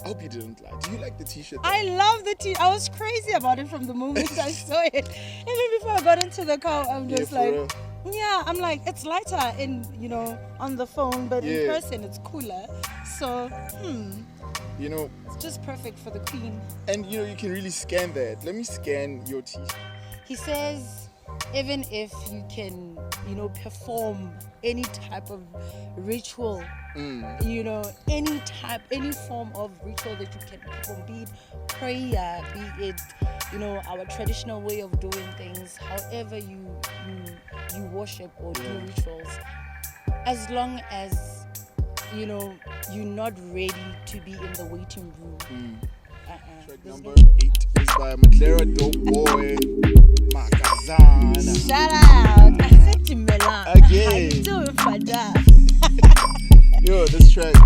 I hope you didn't lie. Do you like the t-shirt? I love the t. I was crazy about it from the moment I saw it. Even before I got into the car, I'm just for real. yeah, I'm like, it's lighter on the phone, but in person it's cooler. So, it's just perfect for the queen. And you can really scan that. Let me scan your t-shirt. He says, even if you can, perform any type of ritual, any form of ritual that you can perform, be it prayer, be it, our traditional way of doing things, however you worship or do rituals, as long as, you're not ready to be in the waiting room. Track number 8 is by Maglera Doe Boy, Makazana. Shout out! Dumelang. Again. How you doing, Fada? Yo, this track is...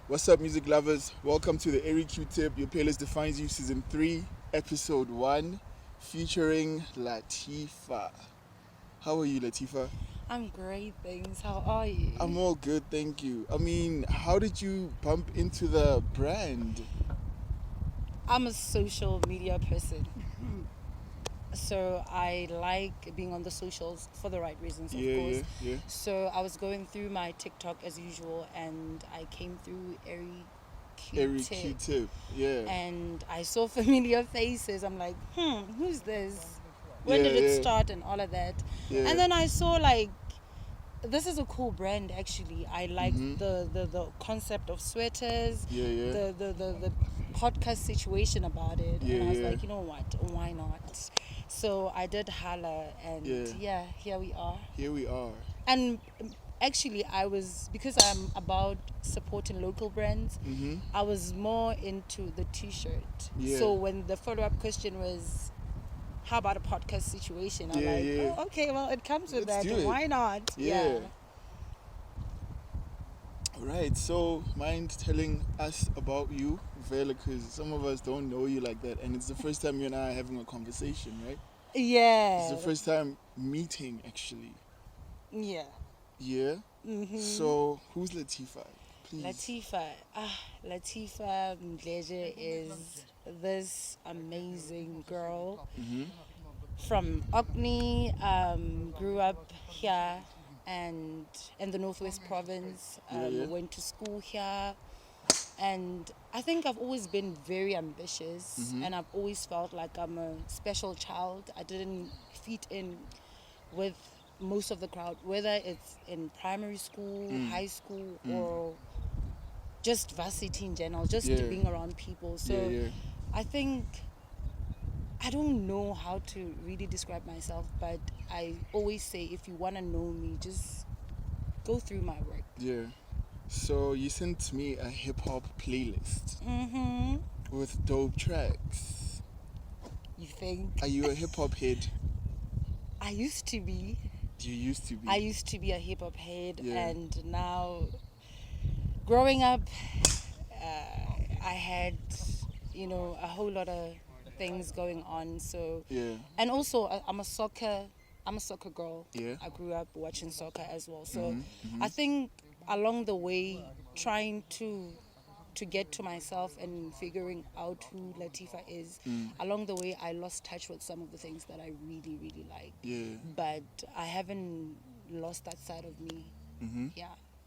What's up, music lovers? Welcome to the Airyqtip, Your Playlist Defines You, Season 3, Episode 1, featuring Latifah. How are you, Latifah? I'm great, thanks. How are you? I'm all good, thank you. I mean, how did you bump into the brand? I'm a social media person. So I like being on the socials for the right reasons, of course. Yeah. So I was going through my TikTok as usual, and I came through Airyqtip, yeah. And I saw familiar faces. I'm like, who's this? When did it start and all of that? Yeah. And then I saw this is a cool brand actually. I like the concept of sweaters. The podcast situation about it. And I was like, you know what? Why not? So I did holla, and here we are. And actually, because I'm about supporting local brands, I was more into the t-shirt. So when the follow-up question was, how about a podcast situation? I'm oh, okay, well, it comes with Let's that. Why not? Yeah. Right, so mind telling us about you, Vela, because some of us don't know you like that, and it's the first time you and I are having a conversation, right? Yeah. It's the first time meeting, actually. Yeah. Yeah? So, who's Latifah? Please. Latifah Mdleje is this amazing girl from Orkney, grew up here and in the Northwest Province, went to school here. And I think I've always been very ambitious, and I've always felt like I'm a special child. I didn't fit in with most of the crowd, whether it's in primary school, high school, or just varsity in general, just being around people. So I think, I don't know how to really describe myself, but I always say, if you want to know me, just go through my work. Yeah. So you sent me a hip-hop playlist with dope tracks. You think? Are you a hip-hop head? I used to be. You used to be? I used to be a hip-hop head, and now, growing up, I had, a whole lot of things going on. So and also I'm a soccer girl. I grew up watching soccer as well. So I think along the way, trying to get to myself and figuring out who Latifah is, along the way I lost touch with some of the things that I really, really like. But I haven't lost that side of me.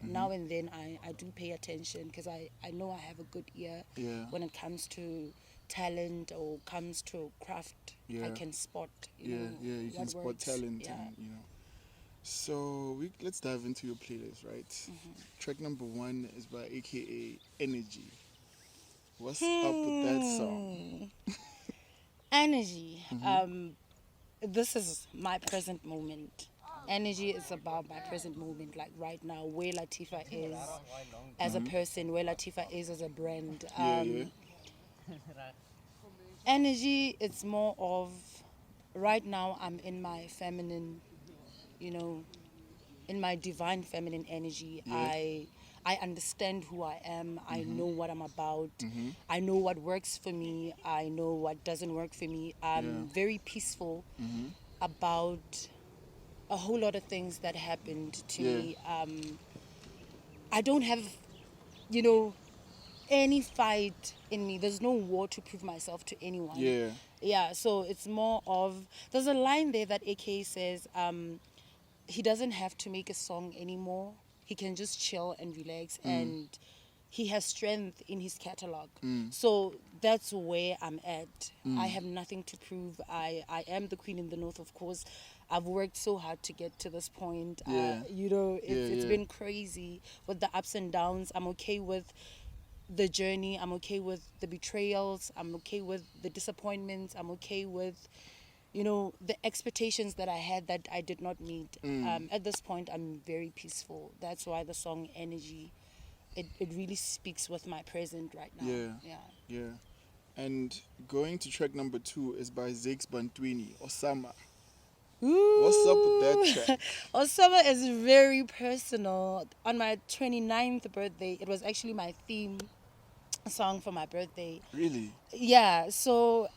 Now and then I do pay attention, because I know I have a good ear when it comes to talent or comes to craft. I can spot you can spot talent. And, so let's dive into your playlist, right? Track number 1 is by AKA Energy. What's up with that song? Energy. This is my present moment. Energy is about my present moment, like right now, where Latifah is as a person, where Latifah is as a brand. Energy, it's more of, right now I'm in my feminine, in my divine feminine energy. I understand who I am. I know what I'm about. I know what works for me. I know what doesn't work for me. I'm very peaceful about a whole lot of things that happened to me. I don't have, any fight in me. There's no war to prove myself to anyone. So it's more of, there's a line there that AK says, he doesn't have to make a song anymore. He can just chill and relax, and he has strength in his catalog. So that's where I'm at. I have nothing to prove. I am the queen in the north, of course. I've worked so hard to get to this point. It's been crazy with the ups and downs. I'm okay with the journey. I'm okay with the betrayals. I'm okay with the disappointments. I'm okay with the expectations that I had that I did not meet. At this point, I'm very peaceful. That's why the song Energy, it really speaks with my present right now. Yeah. And going to track number 2 is by Zakes Bantwini, Osama. Ooh. What's up with that track? Osama is very personal. On my 29th birthday, it was actually my theme song for my birthday. Really? Yeah, so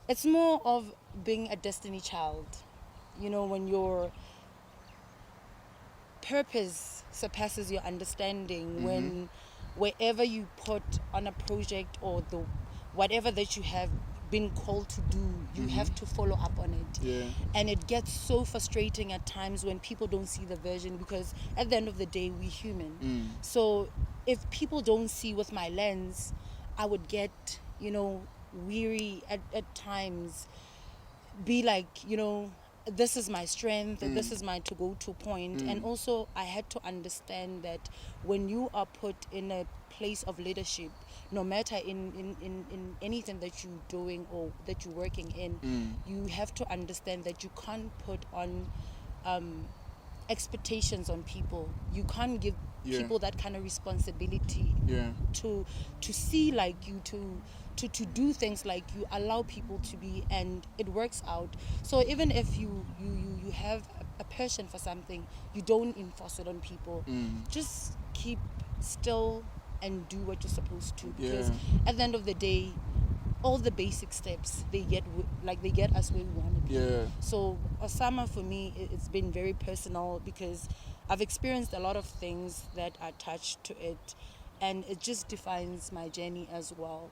it's more of being a destiny child. When your purpose surpasses your understanding, when wherever you put on a project or whatever that you have been called to do, you have to follow up on it. And it gets so frustrating at times when people don't see the vision, because at the end of the day, we're human. So if people don't see with my lens, I would get, weary at times, be like, this is my strength, this is my to-go-to point. And also, I had to understand that when you are put in a place of leadership, no matter in anything that you're doing or that you're working in, you have to understand that you can't put on expectations on people. You can't give people that kind of responsibility to see like you, to do things like you. Allow people to be, and it works out. So even if you have a passion for something, you don't enforce it on people. Just keep still and do what you're supposed to, because at the end of the day, all the basic steps, they get us where we want to be. So Osama, for me, it's been very personal, because I've experienced a lot of things that are attached to it, and it just defines my journey as well.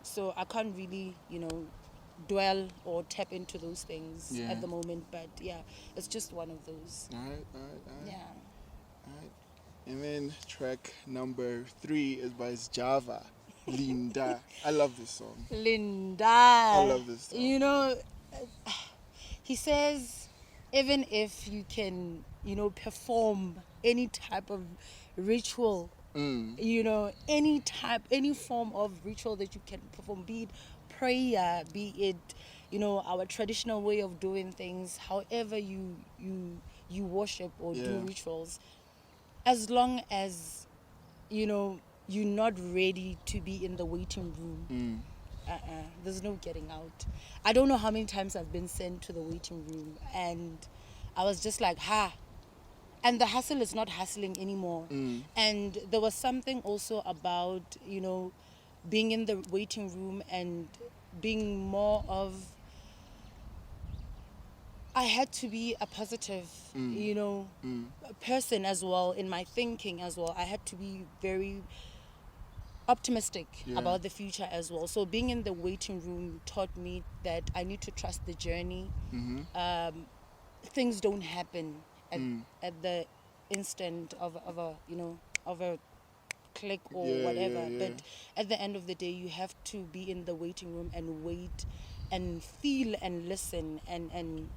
So I can't really dwell or tap into those things at the moment, but it's just one of those. All right. And then track number 3 is by Sjava, Linda. I love this song. Linda. I love this song. He says, even if you can, perform any type of ritual, any form of ritual that you can perform, be it prayer, be it, our traditional way of doing things, however you worship or do rituals, as long as, you're not ready to be in the waiting room, there's no getting out. I don't know how many times I've been sent to the waiting room, and I was just like, and the hustle is not hustling anymore. And there was something also about, being in the waiting room and being more of, I had to be a positive, person as well, in my thinking as well. I had to be very optimistic about the future as well. So being in the waiting room taught me that I need to trust the journey. Things don't happen at the instant of a click or whatever. But at the end of the day, you have to be in the waiting room and wait and feel and listen, and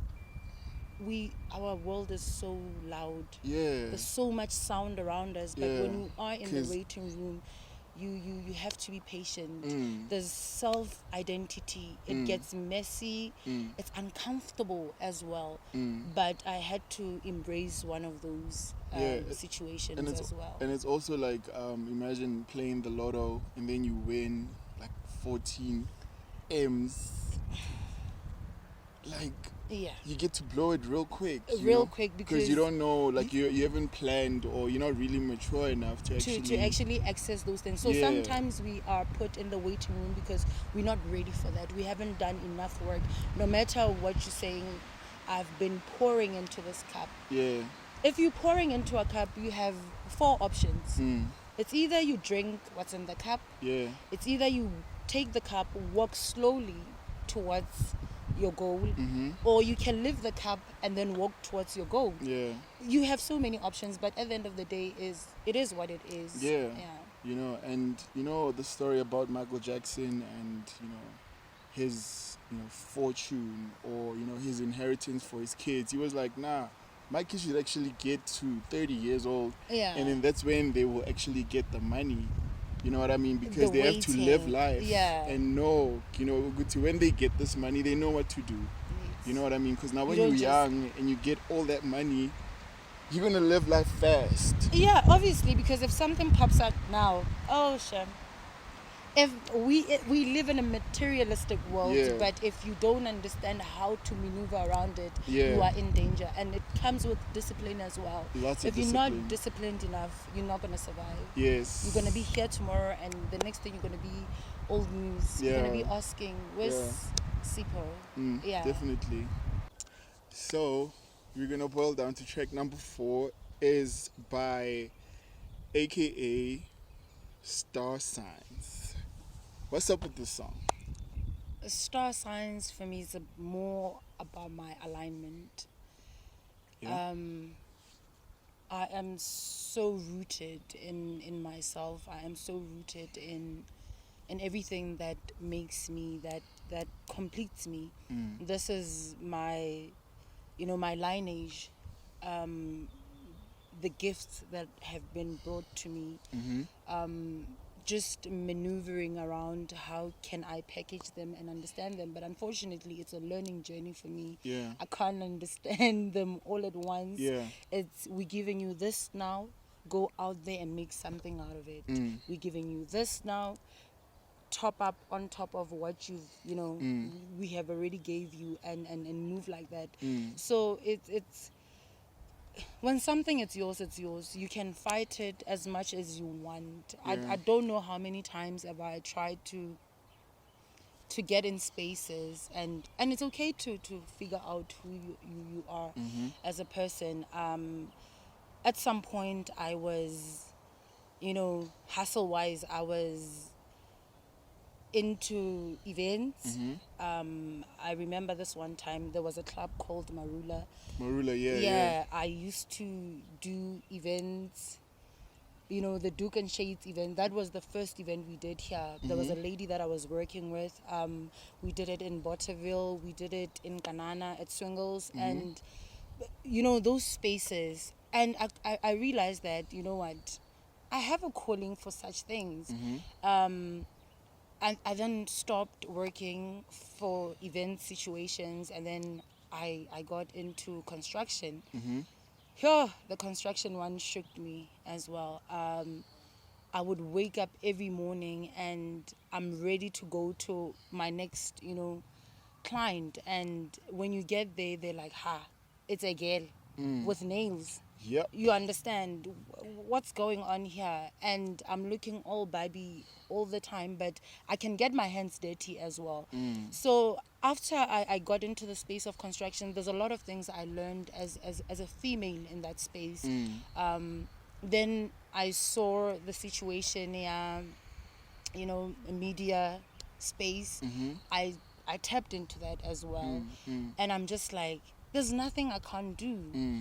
our world is so loud. There's so much sound around us, but when you are in the waiting room, you have to be patient. There's self-identity. It gets messy. It's uncomfortable as well. But I had to embrace one of those situations as well. And it's also like, imagine playing the lotto and then you win like 14 M's. Like, you get to blow it real quick. Quick because you don't know, like you haven't planned, or you're not really mature enough to actually access those things. So sometimes we are put in the waiting room because we're not ready for that. We haven't done enough work. No matter what you're saying, I've been pouring into this cup. Yeah. If you're pouring into a cup, you have 4 options. It's either you drink what's in the cup. Yeah. It's either you take the cup, walk slowly towards your goal, or you can lift the cup and then walk towards your goal. Yeah. You have so many options, but at the end of the day, it is what it is. Yeah. And the story about Michael Jackson and his fortune, or his inheritance for his kids. He was like, nah, my kids should actually get to 30 years old, and then that's when they will actually get the money. You know what I mean? Because they have to live life and know, when they get this money, they know what to do. Yes. You know what I mean? Because now when you're young and you get all that money, you're going to live life fast. Yeah, obviously, because if something pops up now, oh, sure. If we live in a materialistic world, but if you don't understand how to maneuver around it, you are in danger. And it comes with discipline as well. If you're not disciplined enough, you're not going to survive. Yes. You're going to be here tomorrow, and the next thing you're going to be old news. You're going to be asking, where's Sipho? Definitely. So, we're going to boil down to track number 4 is by AKA StarSigns. What's up with this song? StarSigns for me is more about my alignment. Yeah. I am so rooted in myself. I am so rooted in everything that makes me, that completes me. This is my, my lineage, the gifts that have been brought to me. Just maneuvering around how can I package them and understand them. But unfortunately, it's a learning journey for me. Yeah. I can't understand them all at once. Yeah. We're giving you this now, go out there and make something out of it. We're giving you this now, top up on top of what we have already gave you, and move like that. So it's when something is yours, it's yours. You can fight it as much as you want. I don't know how many times have I tried to get in spaces, and it's okay to figure out who you are as a person. At some point I was, hustle wise, I was into events. I remember this one time there was a club called Marula. Yeah, I used to do events, the Duke and Shades event. That was the first event we did here. There was a lady that I was working with. We did it in Botterville, we did it in Kanana at Swingles, and those spaces. And I realized that, what, I have a calling for such things. And I then stopped working for event situations, and then I got into construction. The construction one shook me as well. I would wake up every morning and I'm ready to go to my next, client. And when you get there, they're like, it's a girl with nails. Yep. You understand what's going on here, and I'm looking all baby all the time, but I can get my hands dirty as well. So after I got into the space of construction, there's a lot of things I learned as a female in that space. Then I saw the situation, media space. I tapped into that as well, and I'm just like, there's nothing I can't do.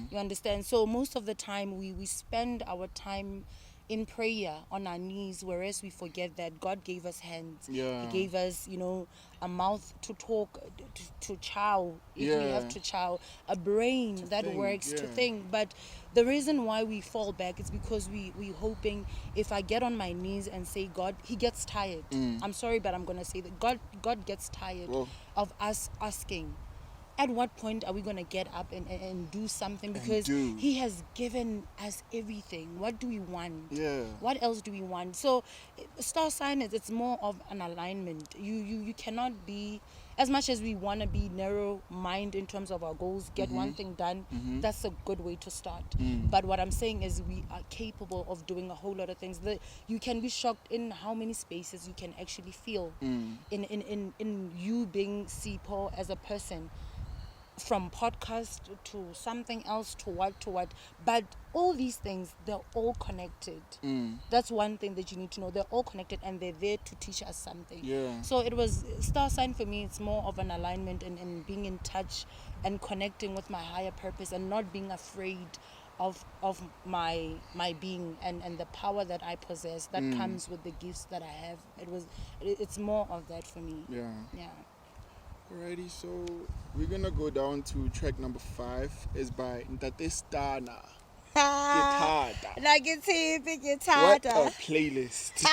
You understand? So most of the time we spend our time in prayer on our knees, whereas we forget that God gave us hands. He gave us, a mouth to talk, to chow, if we have to chow, a brain to that think, works to think. But the reason why we fall back is because we hoping, if I get on my knees and say God, he gets tired. I'm sorry, but I'm going to say that God gets tired of us asking. At what point are we going to get up and do something? Because he has given us everything. What do we want? What else do we want? So star sign it's more of an alignment. You cannot be as much as we want to be narrow mind in terms of our goals, get one thing done, that's a good way to start. But what I'm saying is we are capable of doing a whole lot of things. You can be shocked in how many spaces you can actually feel in you being Sipho as a person, from podcast to something else to what, but all these things, they're all connected. That's one thing that you need to know. They're all connected and they're there to teach us something. So it was star sign for me. It's more of an alignment and being in touch and connecting with my higher purpose and not being afraid of my being and the power that I possess that comes with the gifts that I have. It's more of that for me. Yeah. Alrighty, so we're gonna go down to track number 5. It's by Ntate Stunna. Thata. What a playlist.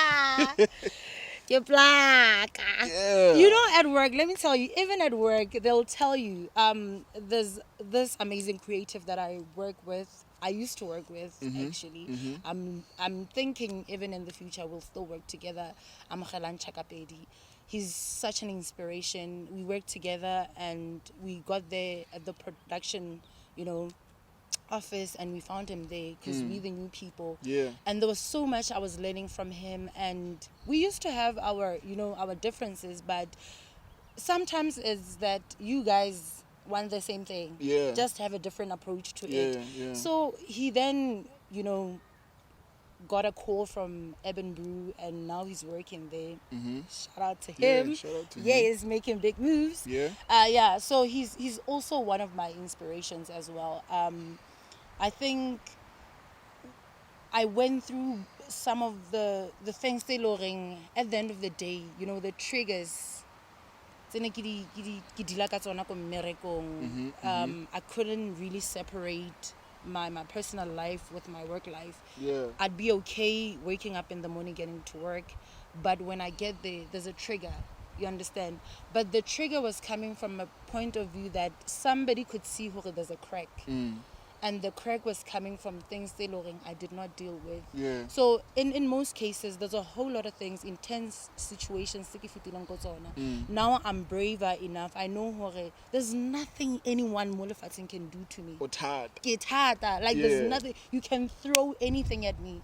You're black. Yeah. You know, at work, let me tell you, even at work, they'll tell you, there's this amazing creative that I used to work with, actually. I'm thinking even in the future we'll still work together. He's such an inspiration. We worked together and we got there at the production, office, and we found him there because we're the new people. And there was so much I was learning from him, and we used to have our differences, but sometimes it's that you guys want the same thing, just have a different approach to it. So he then got a call from Eben Brew, and now he's working there. Shout out to him. He's making big moves. So he's also one of my inspirations as well. I think I went through some of the things they loring at the end of the day, the triggers. I couldn't really separate my personal life with my work life. I'd be okay waking up in the morning, getting to work, but when I get there, there's a trigger. You understand? But the trigger was coming from a point of view that somebody could see there's a crack. And the crack was coming from things I did not deal with. So in most cases, there's a whole lot of things, intense situations. Now I'm braver enough. I know there's nothing anyone Molifatin can do to me. There's nothing. You can throw anything at me.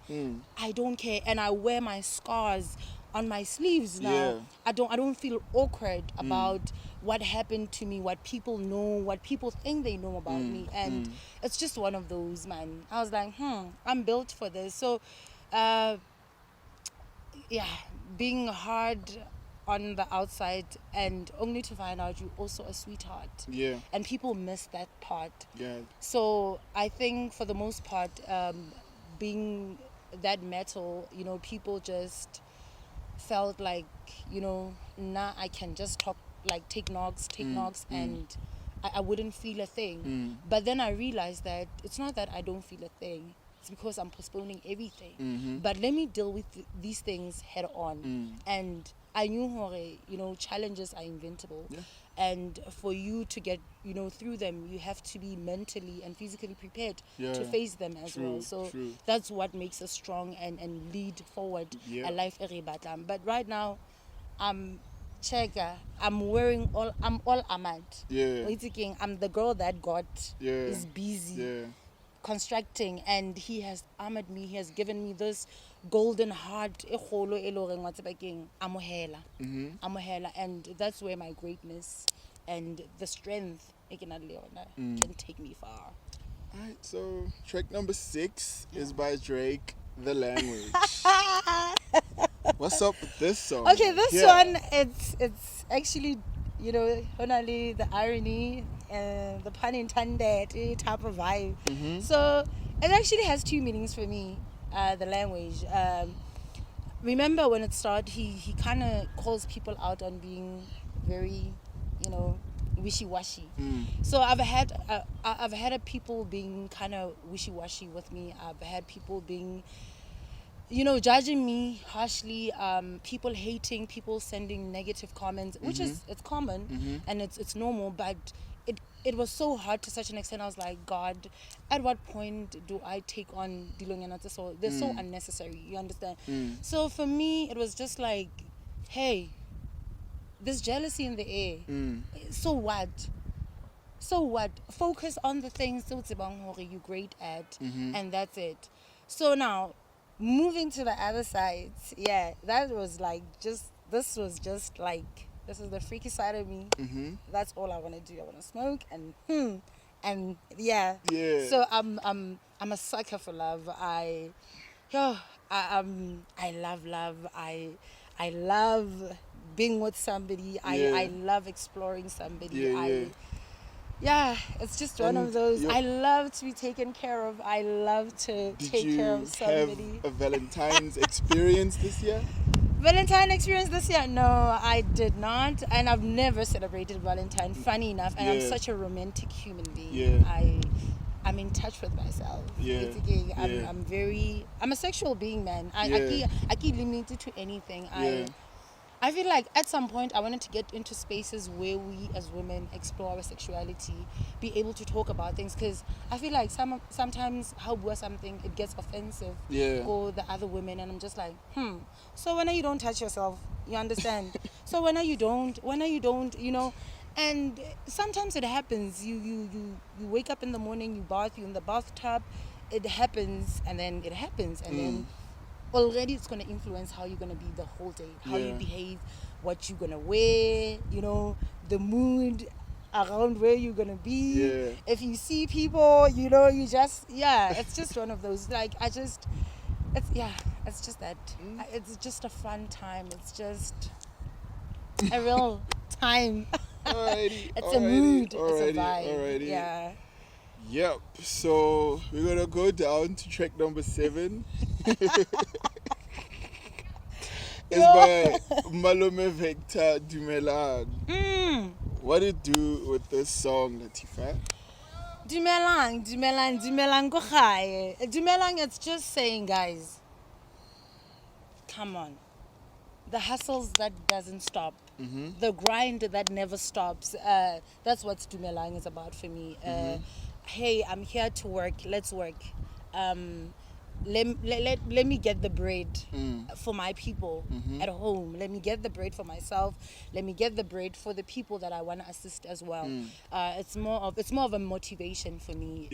I don't care. And I wear my scars on my sleeves now. I don't feel awkward about what happened to me, what people know, what people think they know about me. And it's just one of those, man. I was like, I'm built for this. So being hard on the outside and only to find out you're also a sweetheart. And people miss that part. So I think for the most part, being that metal, people just felt like, I can just talk, like take knocks, and I wouldn't feel a thing. But then I realized that it's not that I don't feel a thing. It's because I'm postponing everything. But let me deal with these things head on. And I knew, challenges are inventable. And for you to get, through them, you have to be mentally and physically prepared to face them as well. So that's what makes us strong and lead forward a life. But right now, I'm wearing I'm all armored. I'm the girl that God is busy constructing, and he has armored me. He has given me this golden heart. And that's where my greatness and the strength can take me far. Alright, so track number 6 is by Drake, The Language. What's up with this song? Okay, this one, it's actually, only the irony and the pun intended type of vibe. So it actually has 2 meanings for me, The Language. Remember when it started, he kind of calls people out on being very, wishy-washy. So I've had people being kind of wishy-washy with me. I've had people being judging me harshly, people hating, people sending negative comments, which is it's common and it's normal, but it was so hard to such an extent. I was like, God, at what point do I take on Dilonganata? So they're so unnecessary, you understand? So for me, it was just like, hey, there's jealousy in the air. So what? So what? Focus on the things you're great at, and that's it. So now, moving to the other side, that was like this was just like, this is the freaky side of me. That's all I want to do. I want to smoke and yeah. So I'm a sucker for love. I love love. I love being with somebody. I love exploring somebody. It's just one of those. I love to be taken care of. I love to take care of somebody. Did you have a Valentine's experience this year? Valentine experience this year? No, I did not. And I've never celebrated Valentine, funny enough. And I'm such a romantic human being. I'm in touch with myself. Basically, I'm a sexual being, man. I keep limited to anything. I feel like at some point I wanted to get into spaces where we as women explore our sexuality, be able to talk about things, because I feel like sometimes how we're something, it gets offensive for the other women, and I'm just like, so when you don't touch yourself, you understand? So when you don't, you know, and sometimes it happens, you wake up in the morning, you bath, you're in the bathtub, it happens, and then already it's going to influence how you're going to be the whole day, how you behave, what you're going to wear, you know, the mood around where you're going to be. If you see people, you know, you just, it's just one of those, like, it's just that. It's just a fun time. It's just a real time. It's a mood. It's a vibe. Yep, so we're going to go down to track number 7. It's by Malome Vector Dumelang. What do you do with this song, Latifah? Dumelang go gae. Dumelang, it's just saying, guys, come on. The hustles that doesn't stop. The grind that never stops. That's what Dumelang is about for me. Hey, I'm here to work. Let's work. Let me get the bread for my people at home. Let me get the bread for myself. Let me get the bread for the people that I want to assist as well. It's more of a motivation for me.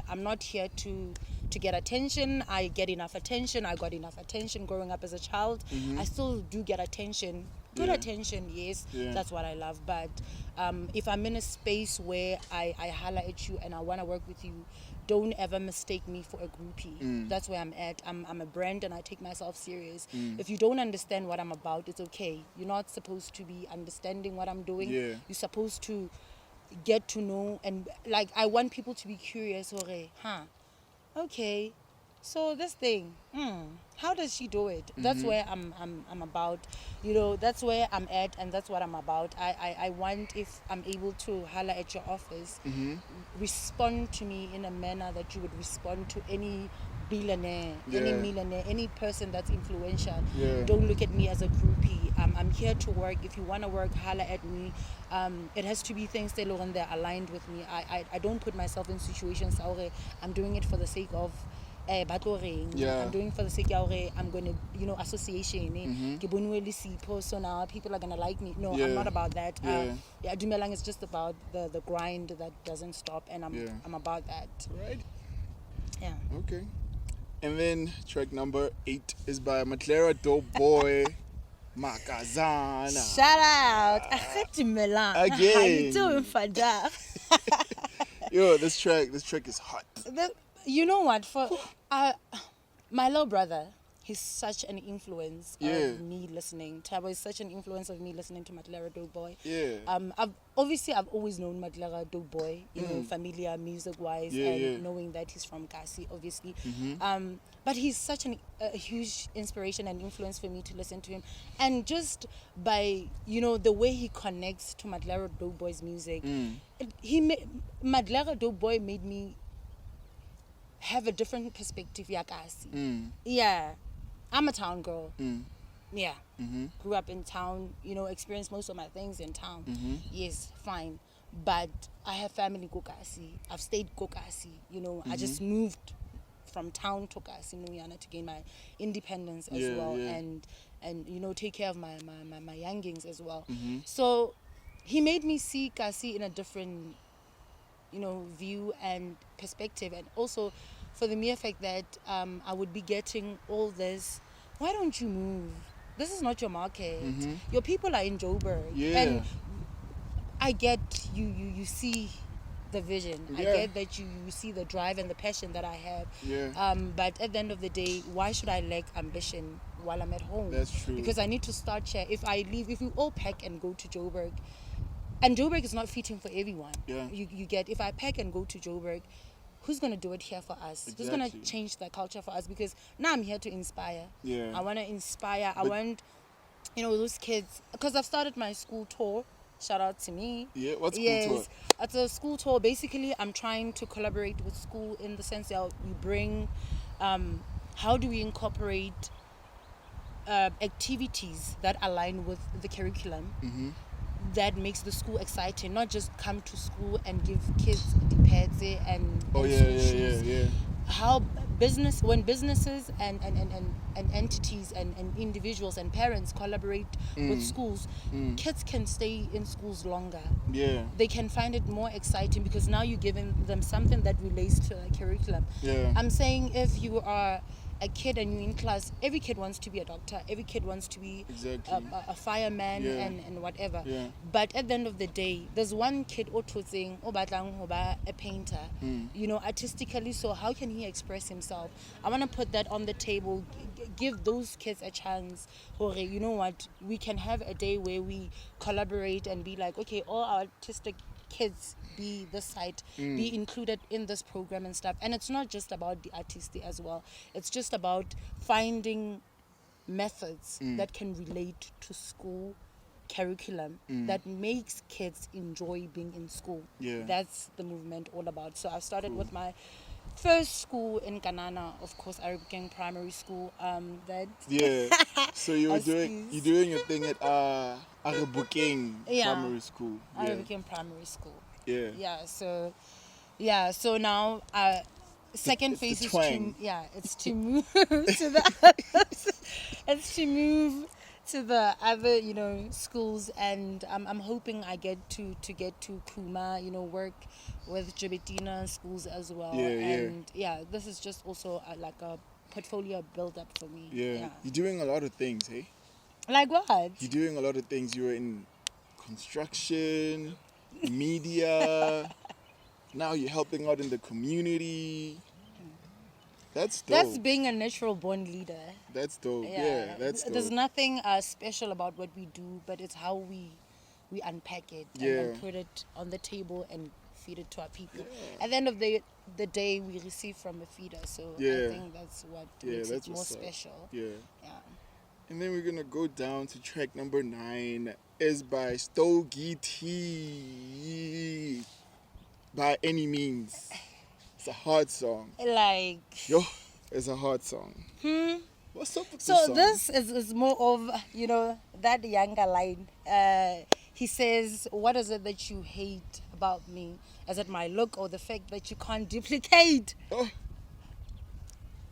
I'm not here to get attention. I get enough attention. I got enough attention growing up as a child. I still do get attention. Good attention, yes. That's what I love. But if I'm in a space where I holler at you and I want to work with you, don't ever mistake me for a groupie. That's where I'm at. I'm a brand and I take myself serious. If you don't understand what I'm about, it's okay. You're not supposed to be understanding what I'm doing. You're supposed to get to know, and like, I want people to be curious. Okay, so this thing, how does she do it? That's where I'm about, you know, that's where I'm at, and that's what I'm about. I want, if I'm able to holler at your office, respond to me in a manner that you would respond to any billionaire, any millionaire, any person that's influential. Don't look at me as a groupie. I'm here to work. If you want to work, holler at me. It has to be things that are aligned with me. I don't put myself in situations where I'm doing it for the sake of I'm doing for the sake of I'm going to, you know, association. Sipho, so now people are going to like me. No, I'm not about that. Dumelang is just about the grind that doesn't stop, and I'm about that. Right. Yeah. Okay. And then track number 8 is by Maglera Doe Boy, Makazana. Shout out. Dumelang. Again. How you doing, Fada? Yo, this track is hot. You know what? For my little brother, he's such an influence of me listening. Tabo is such an influence of me listening to Maglera Doe Boy. I've always known Maglera Doe Boy, you know, familiar music-wise, and knowing that he's from Kasi, obviously. But he's such a huge inspiration and influence for me to listen to him. And just by, you know, the way he connects to Maglera Doe Boy's music, Maglera Doe Boy made me have a different perspective. I'm a town girl. Grew up in town, you know, experienced most of my things in town. Yes, fine. But I have family Kokasi. I've stayed Kokasi, you know. I just moved from town to Kasinuyana to gain my independence as well, and take care of my youngings as well. So he made me see Kasi in a different view and perspective, and also for the mere fact that I would be getting all this. Why don't you move? This is not your market. Your people are in Joburg, and I get you see the vision. I get that you see the drive and the passion that I have. But at the end of the day, why should I lack ambition while I'm at home? That's true. Because I need to start here. If I leave, if we all pack and go to Joburg, and Joburg is not fitting for everyone. You get, if I pack and go to Joburg, who's going to do it here for us? Who's going to change the culture for us? Because now I'm here to inspire. I want to inspire. I want, those kids. Because I've started my school tour. Shout out to me. Yeah, what's school tour? It's a school tour. Basically, I'm trying to collaborate with school in the sense that we bring, how do we incorporate activities that align with the curriculum that makes the school exciting, not just come to school and give kids dipete and shoes. How when businesses and entities and individuals and parents collaborate with schools, kids can stay in schools longer. They can find it more exciting because now you're giving them something that relates to a curriculum. I'm saying if you are a kid and you're in class, every kid wants to be a doctor, every kid wants to be a fireman and whatever. But at the end of the day, there's one kid saying, a painter, artistically. So how can he express himself? I want to put that on the table, give those kids a chance. You know what? We can have a day where we collaborate and be like, okay, all our artistic kids be this side, be included in this program and stuff. And it's not just about the artistic as well. It's just about finding methods that can relate to school curriculum that makes kids enjoy being in school. That's the movement all about. So I've started with my first school in Kanana, of course, Airyqtip Primary School. So you're doing your thing at Airyqtip Primary School. Airyqtip Primary School. Yeah. So now second phase is to move to the other schools, and I'm hoping I get to Kuma, work with Jabetina schools as well. And this is just also like a portfolio build up for me. You're doing a lot of things, hey? Like what? You're doing a lot of things. You're in construction, media. Now you're helping out in the community. That's dope. That's being a natural born leader. That's dope. That's dope. There's nothing special about what we do, but it's how we unpack it and then put it on the table and feed it to our people. At the end of the day, we receive from a feeder. So I think that's what makes it more special. And then we're going to go down to track number 9. Is by Stogie T. By Any Means. It's a hard song. It's a hard song. What's up with this song? So this is more of, that younger line. He says, what is it that you hate about me? Is it my look or the fact that you can't duplicate?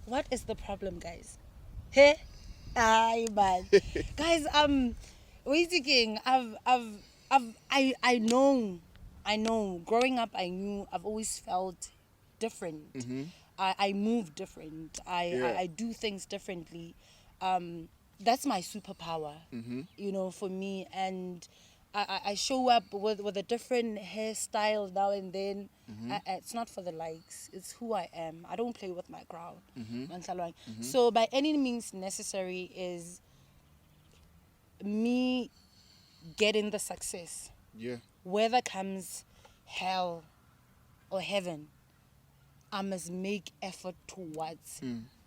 What is the problem, guys? Hey? Aye, man. Guys, waiting. I know. Growing up, I knew. I've always felt different. I move different. I do things differently. That's my superpower. For me, and I show up with a different hairstyle now and then. It's not for the likes. It's who I am. I don't play with my crowd. So by any means necessary is me getting the success. Whether comes hell or heaven, I must make effort towards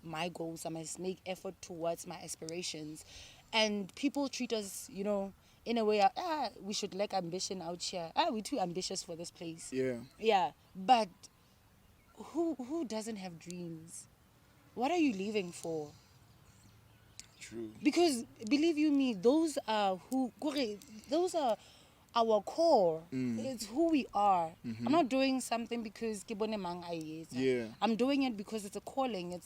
my goals. I must make effort towards my aspirations. And people treat us, in a way, we should lack ambition out here. We're too ambitious for this place. But who doesn't have dreams? What are you living for? True. Because believe you me, those are our core. It's who we are. I'm not doing something because kibone mang ayeza. Yeah. I'm doing it because it's a calling.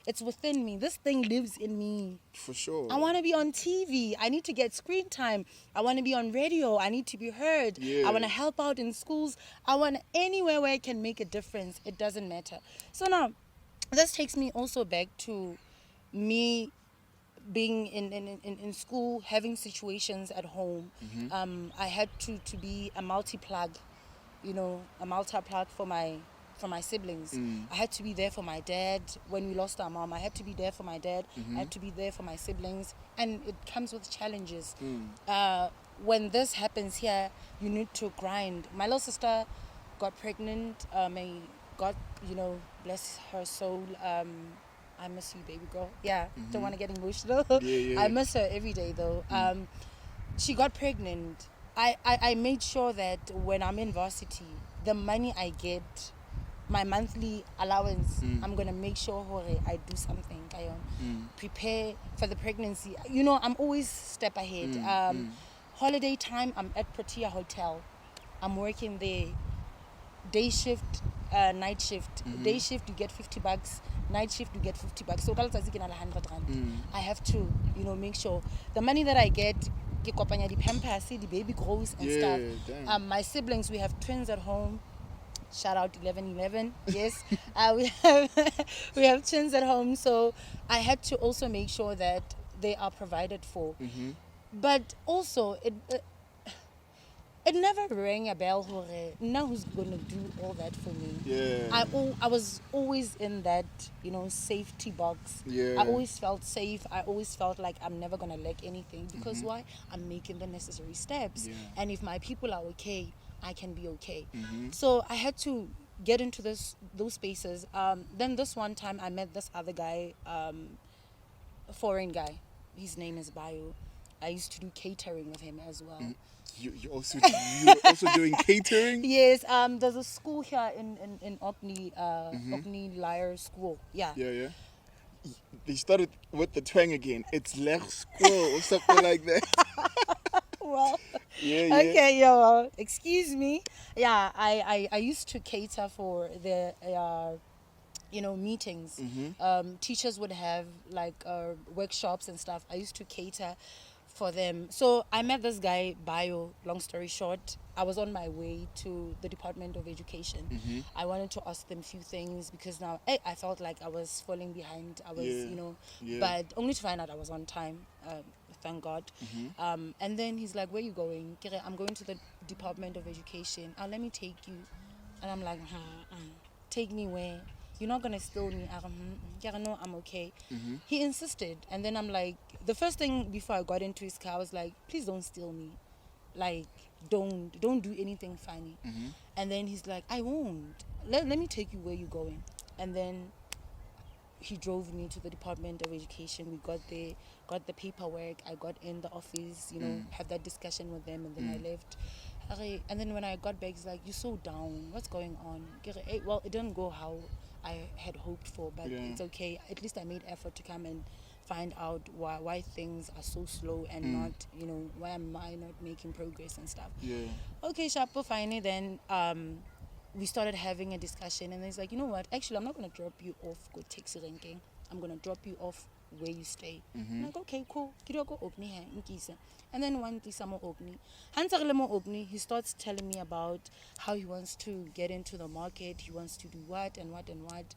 It's within me. This thing lives in me. For sure. I want to be on TV. I need to get screen time. I want to be on radio. I need to be heard. Yeah. I want to help out in schools. I want anywhere where I can make a difference. It doesn't matter. So now, this takes me also back to me being in school, having situations at home. I had to be a multi-plug, a multi-plug for my siblings. I had to be there for my dad when we lost our mom. I had to be there for my dad. I had to be there for my siblings. And it comes with challenges. When this happens here, you need to grind. My little sister got pregnant. May God, bless her soul. I miss you, baby girl. Yeah, don't want to get emotional. Yeah. I miss her every day, though. She got pregnant. I made sure that when I'm in varsity, the money I get, my monthly allowance, I'm going to make sure I do something. Prepare for the pregnancy. I'm always step ahead. Holiday time, I'm at Protea Hotel. I'm working there. Day shift, night shift. Day shift, you get $50. Night shift, you get $50. So I have to, make sure the money that I get, the pampers, the baby grows and stuff. My siblings, we have twins at home. Shout out 1111. Yes, we have twins at home. So I had to also make sure that they are provided for. But also it never rang a bell. Now who's going to do all that for me? Yeah. I was always in that, safety box. Yeah. I always felt safe. I always felt like I'm never going to lack anything. Because why? I'm making the necessary steps. Yeah. And if my people are okay, I can be okay. So I had to get into those spaces. Then this one time I met this other guy, a foreign guy. His name is Bayo. I used to do catering with him as well. You're also doing catering? Yes, there's a school here in Orkney, Orkney Lyre School. Yeah. Yeah. They started with the twang again. It's Lech School or something like that. Well, yeah. Okay, yo, excuse me. Yeah, I used to cater for the meetings. Teachers would have like workshops and stuff. I used to cater for them. So I met this guy, Bayo. Long story short, I was on my way to the Department of Education. I wanted to ask them a few things because now I felt like I was falling behind. I was, but only to find out I was on time. Thank God. And then he's like, where are you going? I'm going to the Department of Education. Let me take you. And I'm like, take me where? You're not going to steal me. No, I'm okay. He insisted. And then I'm like, the first thing before I got into his car, I was like, please don't steal me. Like, don't do anything funny. And then he's like, I won't. Let me take you where you're going. And then he drove me to the Department of Education. We got there, got the paperwork. I got in the office, had that discussion with them, and then I left. And then when I got back, he's like, you're so down. What's going on? Well, it didn't go how I had hoped for, but it's okay. At least I made effort to come and find out why things are so slow and not, why am I not making progress and stuff. Okay, Shapo, finally then we started having a discussion, and he's like, you know what, actually I'm not going to drop you off go taxi ranking. I'm going to drop you off where you stay. I'm like, okay, cool. Go Orkney here in Kisa. And then one time Orkney, he starts telling me about how he wants to get into the market. He wants to do what and what and what.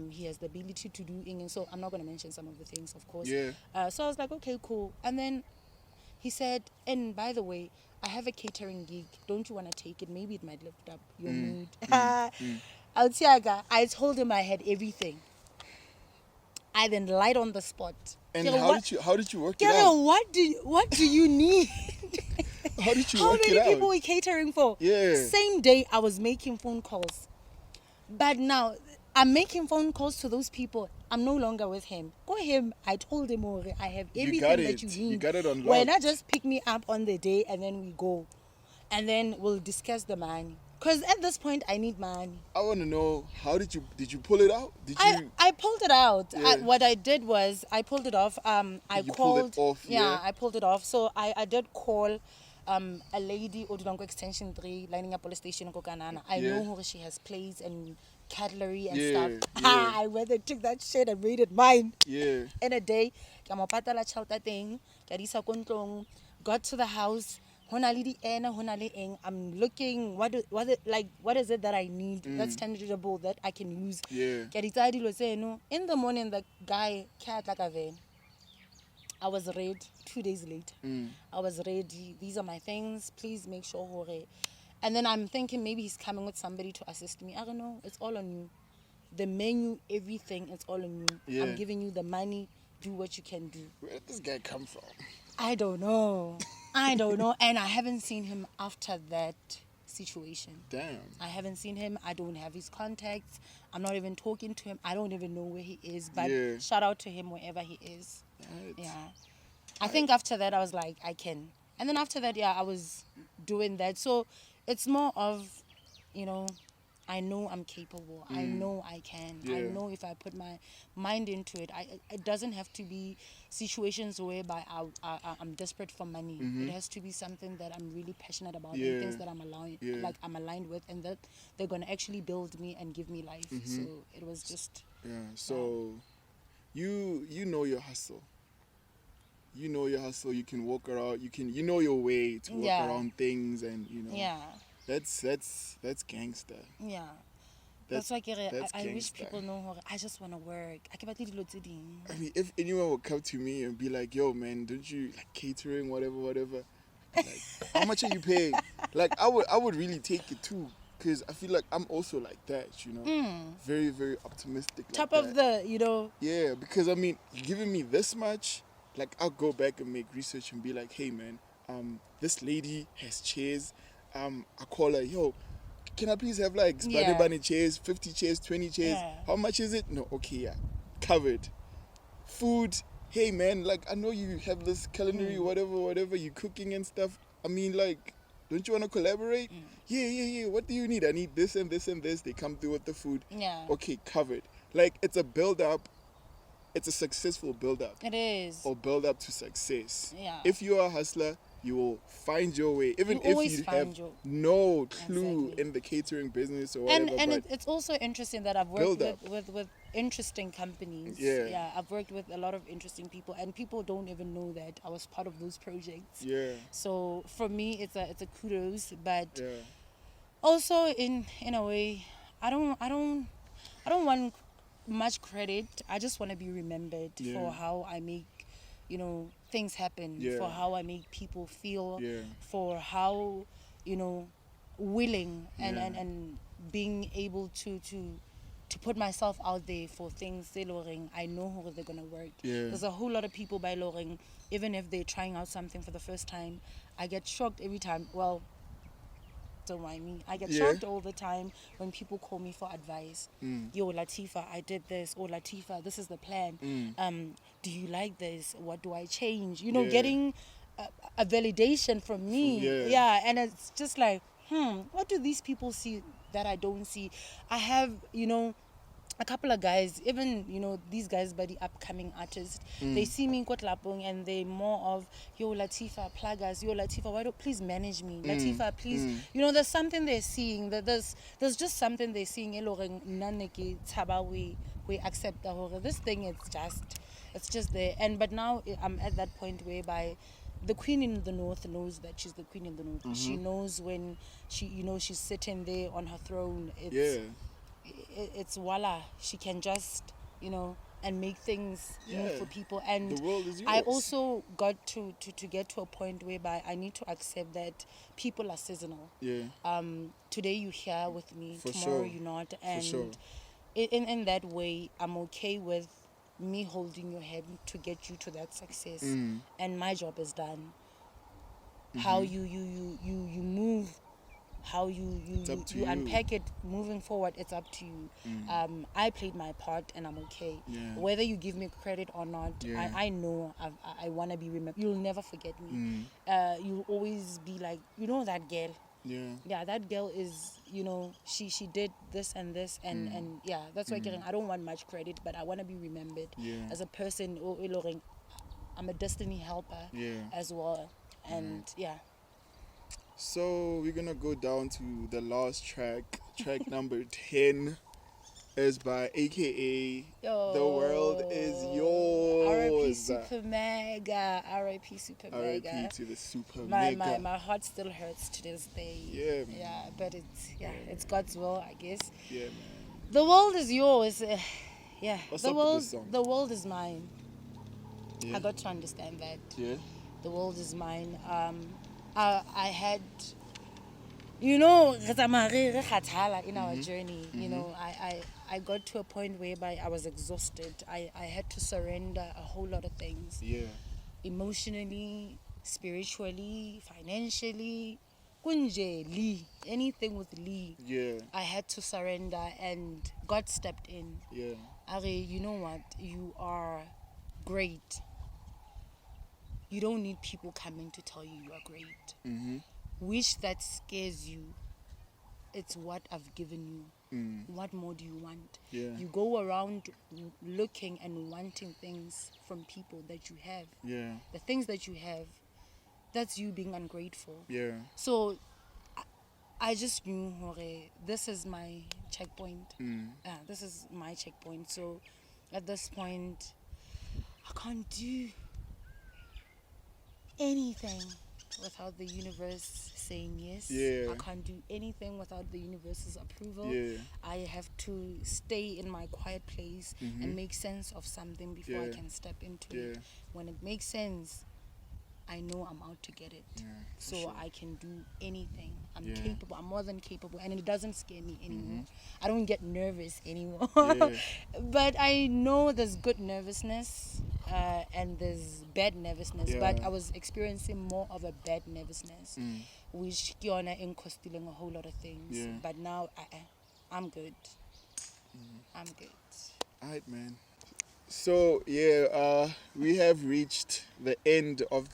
He has the ability to do English. So I'm not going to mention some of the things, of course. So I was like, okay, cool. And then he said, and by the way, I have a catering gig. Don't you want to take it? Maybe it might lift up your mood. I told him I had everything. I then lied on the spot. And how did you work it out? What do you need? How did you How work it many out? people were catering for? Same day I was making phone calls. But now I'm making phone calls to those people. I'm no longer with him. Go him. I told him already. I have everything that you need. You got it on lock. Why not just pick me up on the day and then we go, and then we'll discuss the money. Because at this point I need money. I want to know, how did you pull it out? I pulled it out. Yeah. What I did was I pulled it off. I you called. pulled it off, yeah? I pulled it off. So I did call a lady Odulongo Extension 3 lining up police station ko Kanana. I know who she has plates and cutlery and stuff. I went and took that shit and made it mine. Yeah. In a day, Kamapatala Chalta thing, Kadisa Kontlong, got to the house. I'm looking what is it that I need that's tangible that I can use. Yeah. In the morning the guy cat like a van. I was ready 2 days later. I was ready. These are my things. Please make sure hore. And then I'm thinking maybe he's coming with somebody to assist me. I don't know. It's all on you. The menu, everything, it's all on you. Yeah. I'm giving you the money. Do what you can do. Where did this guy come from? I don't know. And I haven't seen him after that situation. Damn. I haven't seen him. I don't have his contacts. I'm not even talking to him. I don't even know where he is. But shout out to him wherever he is. Right. Yeah. I think after that I was like, I can. And then after that, I was doing that. So it's more of, I know I'm capable. I know I can. I know if I put my mind into it. It doesn't have to be situations whereby I'm desperate for money. It has to be something that I'm really passionate about and things that I'm aligned with, and that they're gonna actually build me and give me life. So it was just. Yeah. So, you know your hustle. You know your hustle. You can walk around. You know your way to walk around things, and Yeah. That's gangster. Yeah. That's why I wish people know I just want to work. I mean, if anyone would come to me and be like, yo, man, don't you like catering, whatever, like, how much are you paying? Like, I would really take it too, because I feel like I'm also like that, very, very optimistic. Top like of that. the, Yeah, because I mean, you're giving me this much, like, I'll go back and make research and be like, hey, man, this lady has chairs. I call her, yo, can I please have like bunny chairs, 50 chairs, 20 chairs? Yeah. How much is it? No, okay, yeah. Covered. Food, hey man, like I know you have this culinary, whatever, you cooking and stuff. I mean, like, don't you want to collaborate? Yeah. What do you need? I need this and this and this. They come through with the food. Yeah. Okay, covered. Like, it's a build up. It's a successful build up. It is. Or build up to success. Yeah. If you are a hustler, you will find your way, even if you have no clue in the catering business or whatever. And it's also interesting that I've worked with interesting companies. Yeah, I've worked with a lot of interesting people, and people don't even know that I was part of those projects. Yeah. So for me, it's a kudos, but also in a way, I don't want much credit. I just want to be remembered for how I make things happen, for how I make people feel, for how willing and being able to put myself out there for things I know how they're gonna work. There's a whole lot of people by Loring, even if they're trying out something for the first time, I get shocked every time. Well, don't mind me. I get shocked all the time when people call me for advice. Yo, Latifah, I did this. Or Latifah, this is the plan. Do you like this? What do I change? Getting a validation from me. And it's just like, what do these people see that I don't see? I have, a couple of guys, even, these guys by the upcoming artists, they see me in Kotlapong and they more of, yo, Latifah, plug us, yo, Latifah, why don't please manage me? Latifah, please. There's something they're seeing, there's just something they're seeing, we accept this thing, it's just there. But now I'm at that point whereby the queen in the north knows that she's the queen in the north. She knows when she's sitting there on her throne. It's voila, she can just and make things move for people. And the world is yours. I also got to get to a point whereby I need to accept that people are seasonal. Today you're here with me, tomorrow you're not, and in that way I'm okay with me holding your hand to get you to that success, and my job is done. How you move, how you unpack it moving forward, it's up to you. I played my part and I'm okay. Whether you give me credit or not, I know I want to be remembered. You'll never forget me. You'll always be like, that girl. That girl is, she did this and this, and that's why I don't want much credit, but I want to be remembered as a person. I'm a destiny helper as well, and So we're gonna go down to the last track. Track number 10 is by AKA The World Is R.I.P. Yours. Super Mega. R.I.P. Super Mega. R.I.P. to the Super Mega. My heart still hurts to this day. Yeah, man. Yeah, but it's God's will, I guess. Yeah, man. The world is yours. Yeah. What's up with this song? The world is mine. Yeah. I got to understand that. Yeah. The world is mine. I had, you know, in our journey, you know, I got to a point whereby I was exhausted. I had to surrender a whole lot of things. Yeah. Emotionally, spiritually, financially, kunjeli, anything with Lee. Yeah. I had to surrender, and God stepped in. Yeah. Are, you know what? You are great. You don't need people coming to tell you you are great. Mm-hmm. Wish that scares you. It's what I've given you. What more do you want? Yeah. You go around looking and wanting things from people that you have. Yeah. The things that you have, that's you being ungrateful. Yeah. So I just knew, this is my checkpoint. This is my checkpoint. So at this point, I can't do anything without the universe saying yes. Yeah. I can't do anything without the universe's approval. Yeah. I have to stay in my quiet place and make sense of something before I can step into it. When it makes sense, I know I'm out to get it. So sure. I can do anything. I'm capable. I'm more than capable, and it doesn't scare me anymore. I don't get nervous anymore. But I know there's good nervousness and there's bad nervousness. But I was experiencing more of a bad nervousness, which in costing a whole lot of things. But now I'm good. I'm good. Alright, man. So we have reached the end of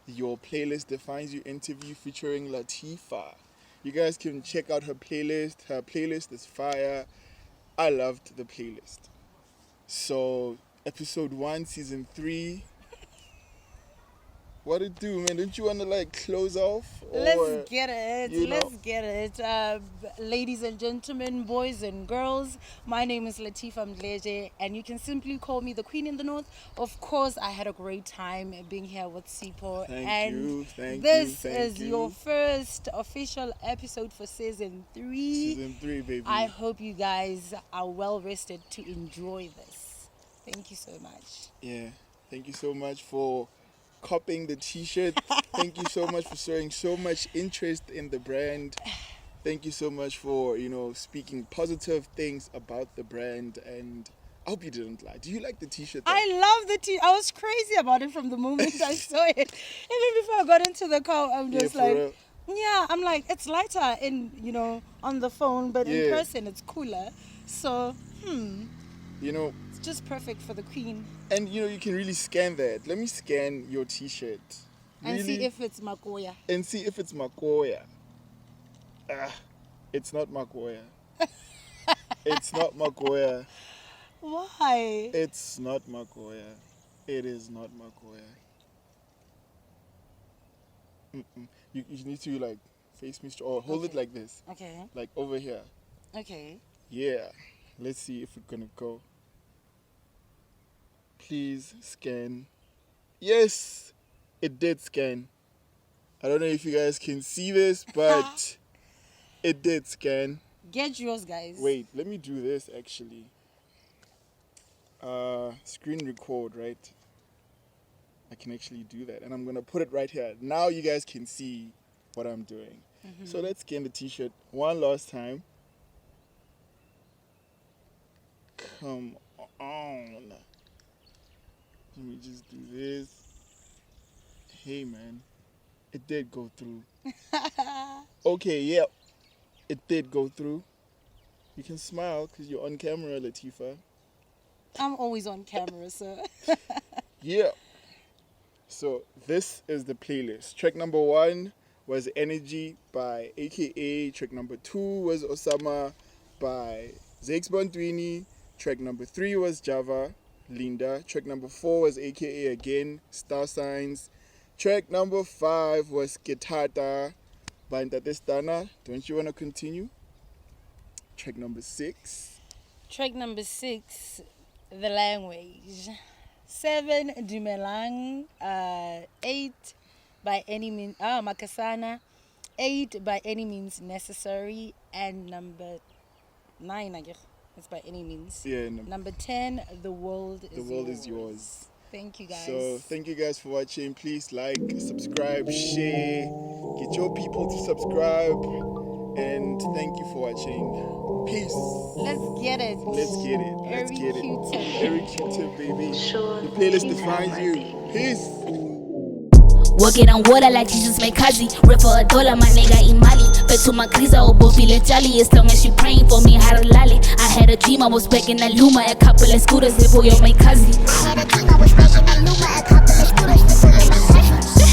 Your Playlist Defines You interview featuring Latifah. You guys can check out her playlist. Her playlist is fire. I loved the playlist. So episode 1, season 3. What it do, man? Don't you want to close off? Or, let's get it. Ladies and gentlemen, boys and girls, my name is Latifah Mdleje, and you can simply call me the Queen in the North. Of course, I had a great time being here with Sipho. This is your first official episode for season 3. Season 3, baby. I hope you guys are well rested to enjoy this. Thank you so much. Yeah, thank you so much for copying the t-shirt. Thank you so much for showing so much interest in the brand. Thank you so much for speaking positive things about the brand, and I hope you didn't lie. Do you like the t-shirt though? I love the t-shirt. I was crazy about it from the moment I saw it. Even before I got into the car, I'm just I'm like, it's lighter on the phone, but in person it's cooler. So it's just perfect for the Queen. And you can really scan that. Let me scan your t-shirt. And see if it's Makoya. It's not Makoya. It's not Makoya. Why? It's not Makoya. It is not Makoya. You need to face me or hold it like this. Okay. Like over here. Okay. Yeah. Let's see if we're gonna go. Please scan. Yes, it did scan. I don't know if you guys can see this, but it did scan. Get yours, guys. Wait, let me do this actually. Screen record, right? I can actually do that, and I'm gonna put it right here. Now you guys can see what I'm doing. So let's scan the t-shirt one last time. Come on. Let me just do this. Hey, man. It did go through. Okay, yeah. It did go through. You can smile because you're on camera, Latifah. I'm always on camera, so. Yeah. So this is the playlist. Track number 1 was Energy by AKA. Track number 2 was Osama by Zakes Bantwini. Track number 3 was Sjava, Linda. Track number 4 was AKA again, StarSigns. Track number 5 was Thata by Ntate Stunna. Don't you want to continue? Track number 6. Track number 6, The Language. 7, Dumelang. 8, By Any Means, Makazana. 8, By Any Means Necessary. And number 9, I guess, it's By Any Means. Yeah. Number 10, The World is Yours. Thank you, guys. So thank you guys for watching. Please like, subscribe, share. Get your people to subscribe. And thank you for watching. Peace. Let's get it. Airyqtip, baby. The playlist defines you. Peace. Walking on water like Jesus made kazi. Rip for $1, my nigga Imali. Bet to my kriza or bofile jolly. As long as you praying for me, harulali. I had a dream I was back in Luma. A couple of scooters, Sipho, yo, my kazi. I had a dream I was back in Luma. A couple of scooters, Sipho, yo, my kazi.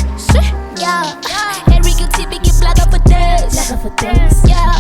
Yeah, Airyqtip, get black up for days. Yeah.